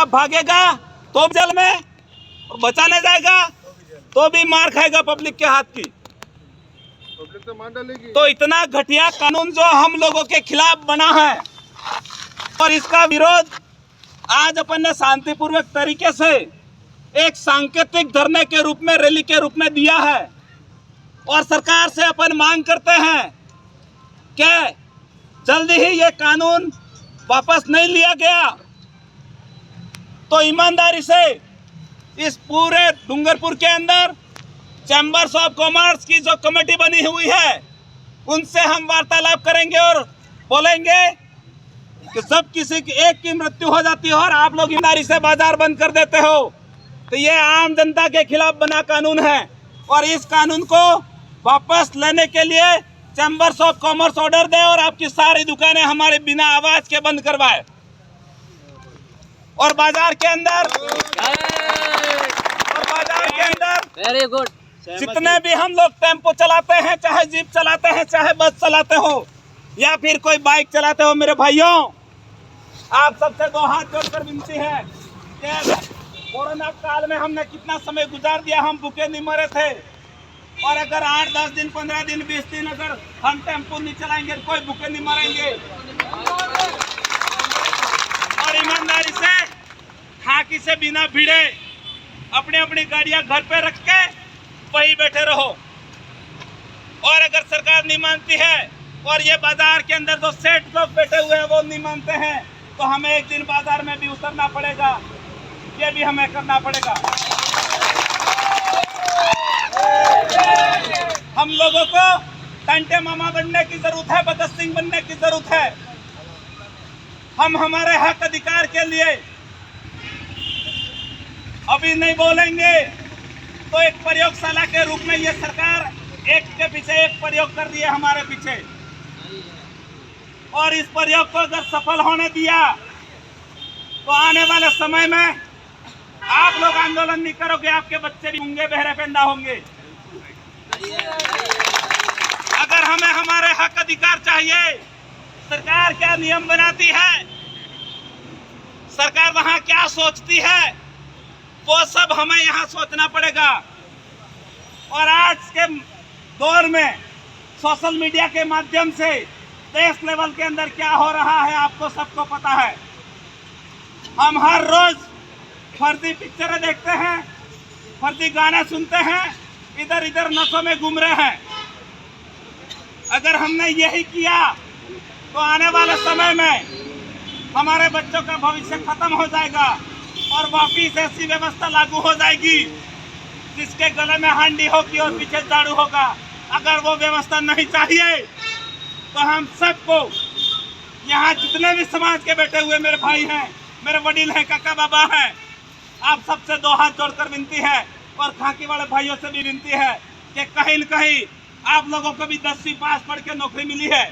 खिलाफ भागेगा तो भी जेल में, और बचाने जाएगा तो भी मार खाएगा पब्लिक के हाथ की। पब्लिक तो मार डालेगी। तो इतना घटिया कानून जो हम लोगों के खिलाफ बना है, और इसका विरोध आज अपन ने शांतिपूर्वक तरीके से एक सांकेतिक धरने के रूप में, रैली के रूप में दिया है। और सरकार से अपन मांग करते हैं कि जल्दी ही ये कानून वापस नहीं लिया गया तो ईमानदारी से इस पूरे डूंगरपुर के अंदर चैम्बर्स ऑफ कॉमर्स की जो कमेटी बनी हुई है उनसे हम वार्तालाप करेंगे और बोलेंगे कि सब किसी की एक की मृत्यु हो जाती है और आप लोग ईमानदारी से बाजार बंद कर देते हो, तो ये आम जनता के खिलाफ बना कानून है। और इस कानून को वापस लेने के लिए चैम्बर्स ऑफ कॉमर्स ऑर्डर दे और आपकी सारी दुकानें हमारे बिना आवाज के बंद करवाए। और बाजार के अंदर वेरी गुड, जितने भी हम लोग टेम्पो चलाते हैं, चाहे जीप चलाते हैं, चाहे बस चलाते हो या फिर कोई बाइक चलाते हो, मेरे भाइयों आप सबसे दो हाथ जोड़कर विनती है कि कोरोना काल में हमने कितना समय गुजार दिया, हम भूखे नहीं मरे थे। और अगर 8-10 दिन, 15 दिन, 20 दिन अगर हम टेम्पो नहीं चलाएंगे कोई भूखे नहीं मरेंगे। और ईमानदारी से, खाकी से बिना भिड़े अपनी अपनी गाड़ियां घर पे रख के वहीं बैठे रहो। और अगर सरकार नहीं मानती है और ये बाजार के अंदर जो सेठ लोग बैठे हुए हैं वो नहीं मानते हैं, तो हमें एक दिन बाजार में भी उतरना पड़ेगा, ये भी हमें करना पड़ेगा। हम लोगों को टंटे मामा बनने की जरूरत है, भगत सिंह बनने की जरूरत है। हम हमारे हक अधिकार के लिए अभी नहीं बोलेंगे तो एक प्रयोगशाला के रूप में ये सरकार एक के पीछे एक प्रयोग कर रही है हमारे पीछे। और इस प्रयोग को अगर सफल होने दिया तो आने वाले समय में आप लोग आंदोलन नहीं करोगे, आपके बच्चे भी होंगे, बहरे पैदा होंगे। अगर हमें हमारे हक अधिकार चाहिए, सरकार क्या नियम बनाती है, सरकार वहां क्या सोचती है, वो सब हमें यहाँ सोचना पड़ेगा। और आज के दौर में सोशल मीडिया के माध्यम से देश लेवल के अंदर क्या हो रहा है आपको सबको पता है। हम हर रोज फर्जी पिक्चरें देखते हैं, फर्जी गाने सुनते हैं, इधर इधर नशों में घूम रहे हैं। अगर हमने यही किया तो आने वाले समय में हमारे बच्चों का भविष्य खत्म हो जाएगा और वापिस ऐसी व्यवस्था लागू हो जाएगी जिसके गले में हांडी होगी और पीछे झाड़ू होगा। अगर वो व्यवस्था नहीं चाहिए तो हम सबको, यहाँ जितने भी समाज के बैठे हुए मेरे भाई हैं, मेरे वडील हैं, काका बाबा हैं, आप सबसे दो हाथ जोड़कर विनती है और खाकी वाले भाइयों से भी विनती है कि कहीं न कहीं आप लोगों को भी 10वीं पास पढ़ के नौकरी मिली है।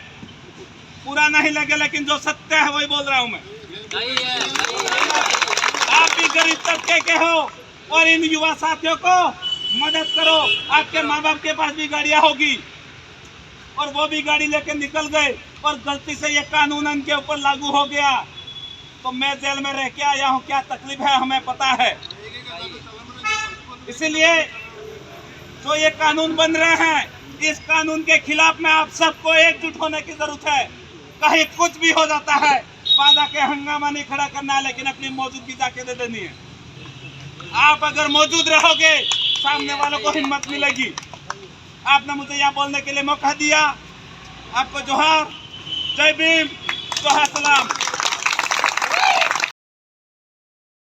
पूरा नहीं लगे लेकिन जो सत्य है वही बोल रहा हूँ मैं। आप भी गरीब तबके के हो और इन युवा साथियों को मदद करो। आपके माँ बाप के पास भी गाड़ियां होगी और वो भी गाड़ी लेके निकल गए और गलती से ये कानून उनके ऊपर लागू हो गया तो मैं जेल में रह के आया हूँ, क्या तकलीफ है हमें पता है। इसीलिए जो ये कानून बन रहे हैं, इस कानून के खिलाफ में आप सबको एकजुट होने की जरूरत है। कहीं कुछ भी हो जाता है, बाधा के हंगामा नहीं खड़ा करना है, लेकिन अपनी मौजूदगी जाके दे देनी है। आप अगर मौजूद रहोगे, सामने वालों को हिम्मत मिलेगी। आपने मुझे यहाँ बोलने के लिए मौका दिया, आपको जोहार, जय भीम, जोहार सलाम।